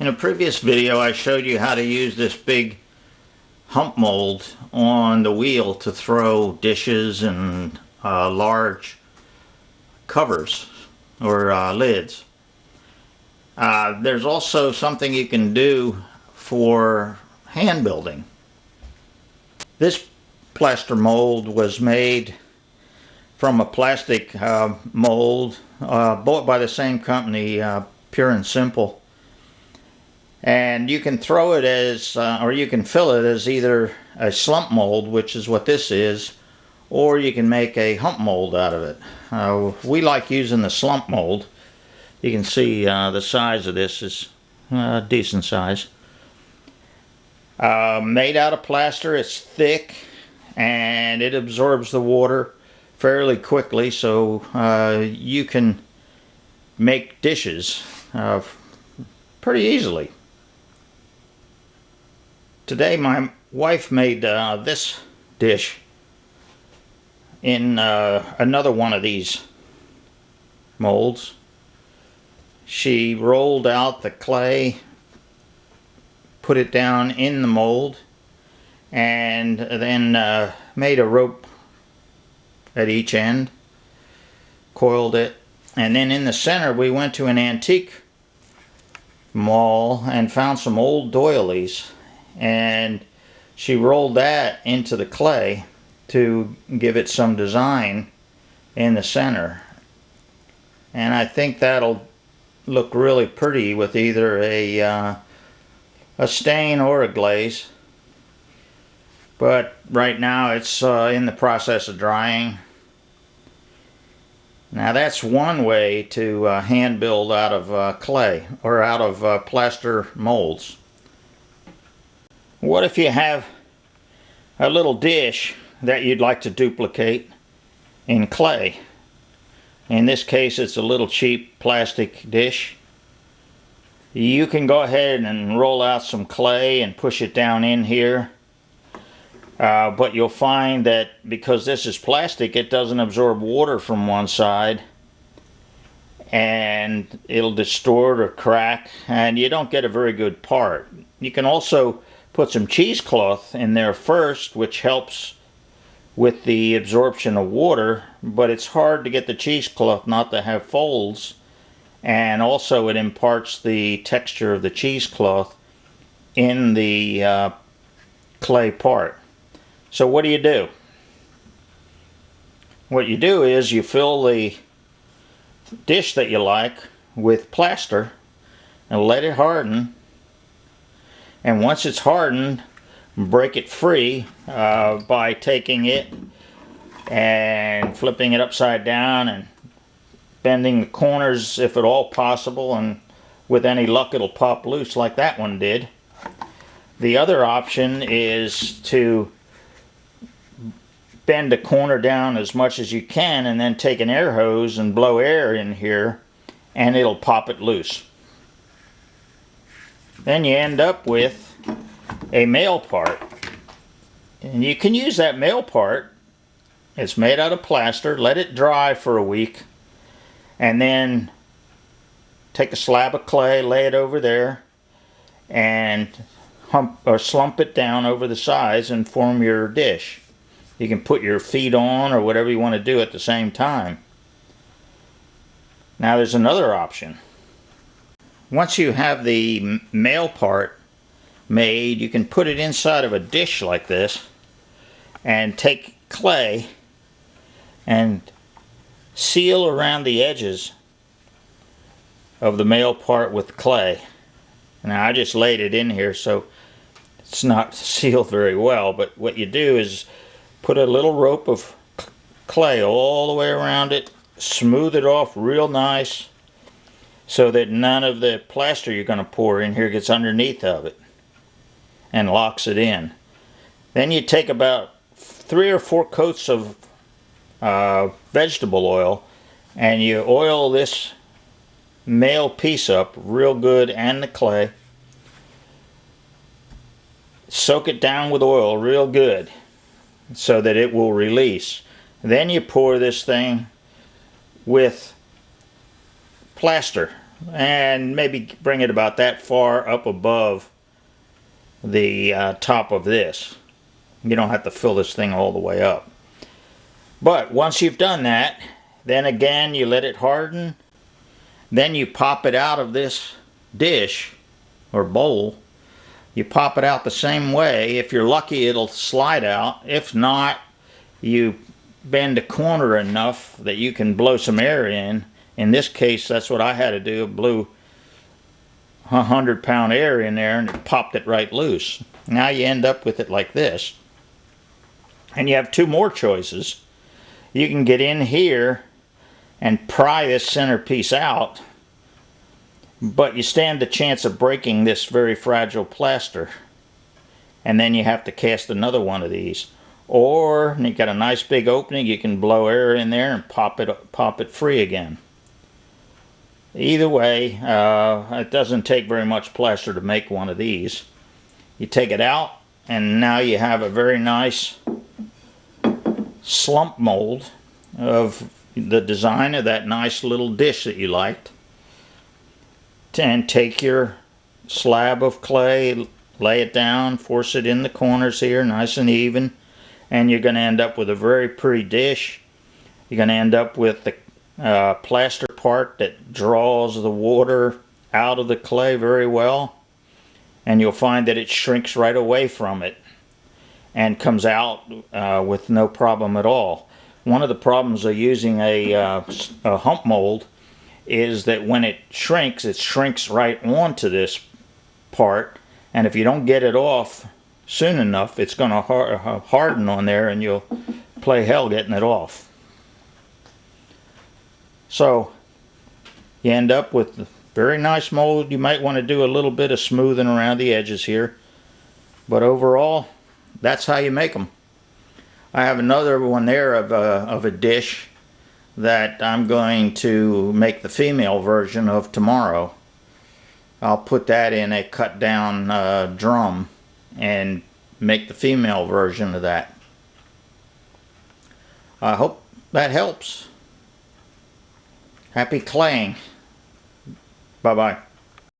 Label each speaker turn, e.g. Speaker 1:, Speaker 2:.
Speaker 1: In a previous video I showed you how to use this big hump mold on the wheel to throw dishes and large covers or lids. There's also something you can do for hand building. This plaster mold was made from a plastic mold bought by the same company, Pure and Simple. And you can throw it as, or you can fill it as either a slump mold, which is what this is, or you can make a hump mold out of it. We like using the slump mold. You can see the size of this is a decent size. Made out of plaster, it's thick and it absorbs the water fairly quickly, so you can make dishes pretty easily. Today my wife made this dish in another one of these molds. She rolled out the clay, put it down in the mold, and then made a rope at each end, coiled it, and then in the center we went to an antique mall and found some old doilies, and she rolled that into the clay to give it some design in the center. And I think that'll look really pretty with either a stain or a glaze. But right now it's in the process of drying. Now that's one way to hand build out of clay or out of plaster molds. What if you have a little dish that you'd like to duplicate in clay? In this case it's a little cheap plastic dish. You can go ahead and roll out some clay and push it down in here. But you'll find that because this is plastic, it doesn't absorb water from one side, and it'll distort or crack, and you don't get a very good part. You can also put some cheesecloth in there first, which helps with the absorption of water, but it's hard to get the cheesecloth not to have folds, and also it imparts the texture of the cheesecloth in the clay part. So what do? What you do is you fill the dish that you like with plaster and let it harden, and once it's hardened, break it free by taking it and flipping it upside down and bending the corners if at all possible, and with any luck it'll pop loose like that one did. The other option is to bend the corner down as much as you can and then take an air hose and blow air in here and it'll pop it loose. Then you end up with a male part, and you can use that male part. It's made out of plaster. Let it dry for a week and then take a slab of clay, lay it over there, and hump or slump it down over the sides and form your dish. You can put your feet on or whatever you want to do at the same time. Now there's another option. Once you have the male part made, you can put it inside of a dish like this and take clay and seal around the edges of the male part with clay. Now I just laid it in here so it's not sealed very well, but what you do is put a little rope of clay all the way around it, smooth it off real nice so that none of the plaster you're going to pour in here gets underneath of it and locks it in. Then you take about 3 or 4 coats of vegetable oil and you oil this male piece up real good and the clay. Soak it down with oil real good so that it will release. Then you pour this thing with plaster and maybe bring it about that far up above the top of this. You don't have to fill this thing all the way up. But once you've done that, then again you let it harden. Then you pop it out of this dish or bowl. You pop it out the same way. If you're lucky, it'll slide out. If not, you bend the corner enough that you can blow some air in. In this case, that's what I had to do. I blew 100-pound air in there and it popped it right loose. Now you end up with it like this. And you have two more choices. You can get in here and pry this centerpiece out, but you stand the chance of breaking this very fragile plaster, and then you have to cast another one of these. Or you got a nice big opening, you can blow air in there and pop it free again. Either way, it doesn't take very much plaster to make one of these. You take it out, and now you have a very nice slump mold of the design of that nice little dish that you liked. And take your slab of clay, lay it down, force it in the corners here nice and even, and you're going to end up with a very pretty dish. You're going to end up with the plaster part that draws the water out of the clay very well, and you'll find that it shrinks right away from it and comes out with no problem at all. One of the problems of using a hump mold is that when it shrinks right onto this part, and if you don't get it off soon enough, it's going to harden on there and you'll play hell getting it off. So you end up with a very nice mold. You might want to do a little bit of smoothing around the edges here, but overall that's how you make them. I have another one there of a dish that I'm going to make the female version of tomorrow. I'll put that in a cut down drum and make the female version of that. I hope that helps. Happy claying. Bye bye.